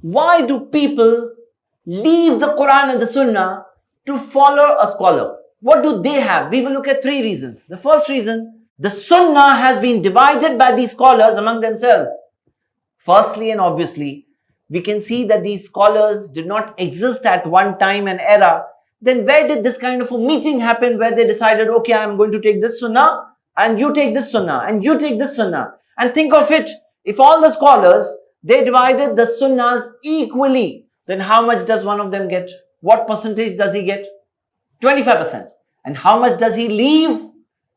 Why do people leave the Quran and the Sunnah to follow a scholar? What do they have? We will look at three reasons. The first reason, the Sunnah has been divided by these scholars among themselves. Firstly and obviously, we can see that these scholars did not exist at one time and era. Then where did this kind of a meeting happen where they decided, okay, I'm going to take this Sunnah and you take this Sunnah and you take this Sunnah. And think of it, if all the scholars, they divided the Sunnahs equally, then how much does one of them get? What percentage does he get? 25%. And how much does he leave?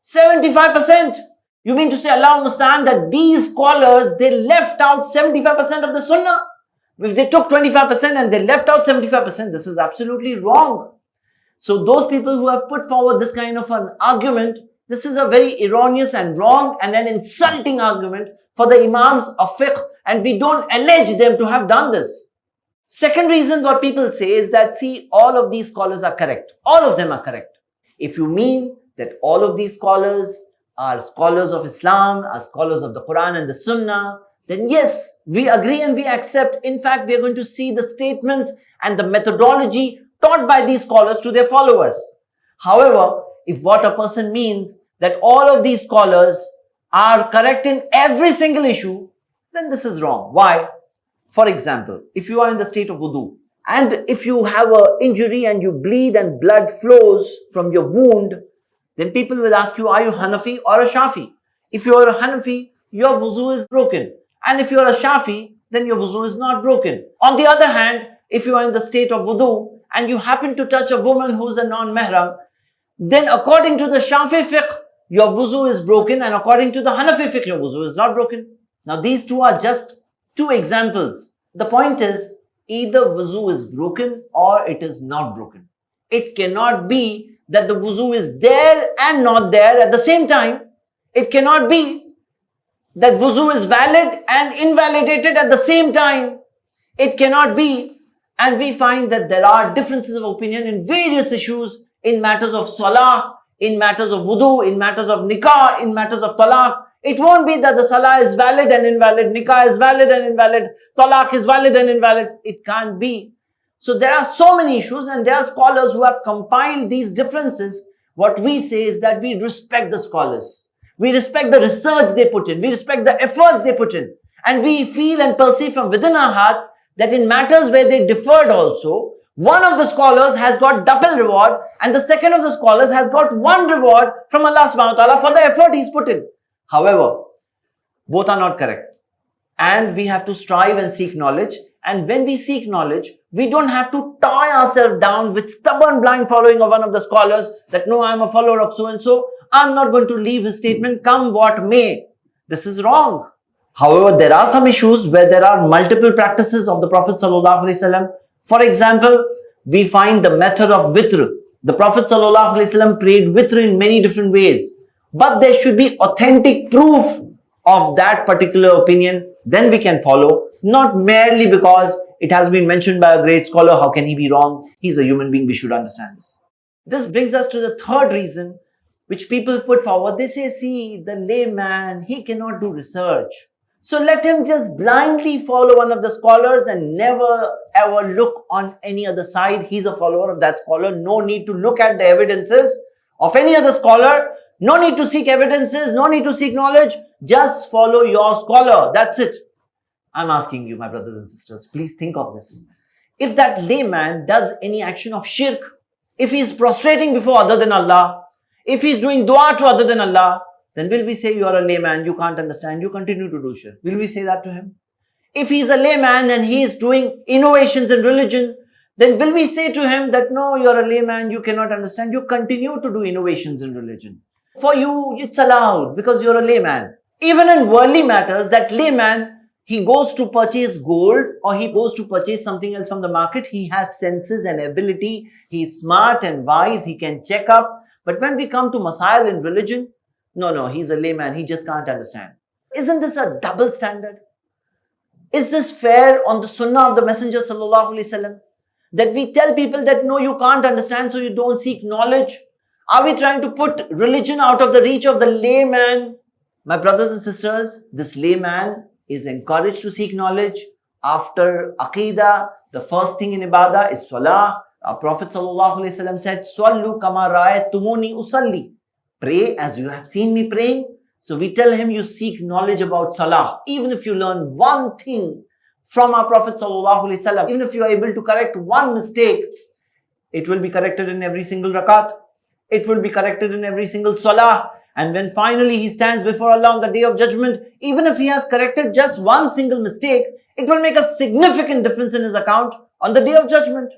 75%. You mean to say, Allah understand that these scholars, they left out 75% of the Sunnah? If they took 25% and they left out 75%, this is absolutely wrong. So those people who have put forward this kind of an argument, this is a very erroneous and wrong and an insulting argument for the Imams of fiqh, and we don't allege them to have done this. Second reason what people say is that, see, all of these scholars are correct. All of them are correct. If you mean that all of these scholars are scholars of Islam, are scholars of the Quran and the Sunnah, then yes, we agree and we accept. In fact, we are going to see the statements and the methodology taught by these scholars to their followers. However, if what a person means that all of these scholars are correct in every single issue, then this is wrong. Why? For example, if you are in the state of wudu, and if you have an injury and you bleed and blood flows from your wound, then people will ask you, are you Hanafi or a Shafi? If you are a Hanafi, your wuzu is broken. And if you are a Shafi, then your wuzu is not broken. On the other hand, if you are in the state of wudu and you happen to touch a woman who is a non-mahram, then according to the Shafi fiqh, your wuzu is broken, and according to the Hanafi fiqh, your wuzu is not broken. Now these two are just two examples. The point is, either wuzu is broken or it is not broken. It cannot be that the wuzu is there and not there at the same time. It cannot be that wuzu is valid and invalidated at the same time. It cannot be. And we find that there are differences of opinion in various issues, in matters of salah, in matters of wudu, in matters of nikah, in matters of talaq. It won't be that the salah is valid and invalid, nikah is valid and invalid, talaq is valid and invalid. It can't be. So there are so many issues, and there are scholars who have compiled these differences. What we say is that we respect the scholars. We respect the research they put in. We respect the efforts they put in. And we feel and perceive from within our hearts that in matters where they differed also, one of the scholars has got double reward and the second of the scholars has got one reward from Allah subhanahu wa ta'ala for the effort he's put in. However, both are not correct. And we have to strive and seek knowledge. And when we seek knowledge, we don't have to tie ourselves down with stubborn blind following of one of the scholars that no, I'm a follower of so and so. I'm not going to leave his statement come what may. This is wrong. However, there are some issues where there are multiple practices of the Prophet ﷺ. For example, we find the method of witr. The Prophet ﷺ prayed witr in many different ways. But there should be authentic proof of that particular opinion. Then we can follow. Not merely because it has been mentioned by a great scholar. How can he be wrong? He's a human being. We should understand this. This brings us to the third reason which people put forward. They say, see, the layman, he cannot do research. So let him just blindly follow one of the scholars and never ever look on any other side. He's a follower of that scholar. No need to look at the evidences of any other scholar. No need to seek evidences. No need to seek knowledge. Just follow your scholar. That's it. I'm asking you, my brothers and sisters, please think of this. If that layman does any action of shirk, if he's prostrating before other than Allah, if he's doing dua to other than Allah, then will we say you are a layman, you can't understand, you continue to do shirk? Will we say that to him? If he's a layman and he is doing innovations in religion, then will we say to him that no, you're a layman, you cannot understand, you continue to do innovations in religion? For you, it's allowed because you're a layman. Even in worldly matters, that layman, he goes to purchase gold or he goes to purchase something else from the market. He has senses and ability. He's smart and wise. He can check up. But when we come to masail in religion, no, he's a layman. He just can't understand. Isn't this a double standard? Is this fair on the sunnah of the Messenger sallallahu alaihi wasallam? That we tell people that no, you can't understand, so you don't seek knowledge. Are we trying to put religion out of the reach of the layman? My brothers and sisters, this layman is encouraged to seek knowledge. After Aqidah, the first thing in Ibadah is Salah. Our Prophet ﷺ said, Sallu kama ra'aytumuni usalli. Pray as you have seen me praying. So we tell him, you seek knowledge about Salah. Even if you learn one thing from our Prophet ﷺ, even if you are able to correct one mistake, it will be corrected in every single rakat. It will be corrected in every single salah. And when finally he stands before Allah on the day of judgment, even if he has corrected just one single mistake, it will make a significant difference in his account on the day of judgment.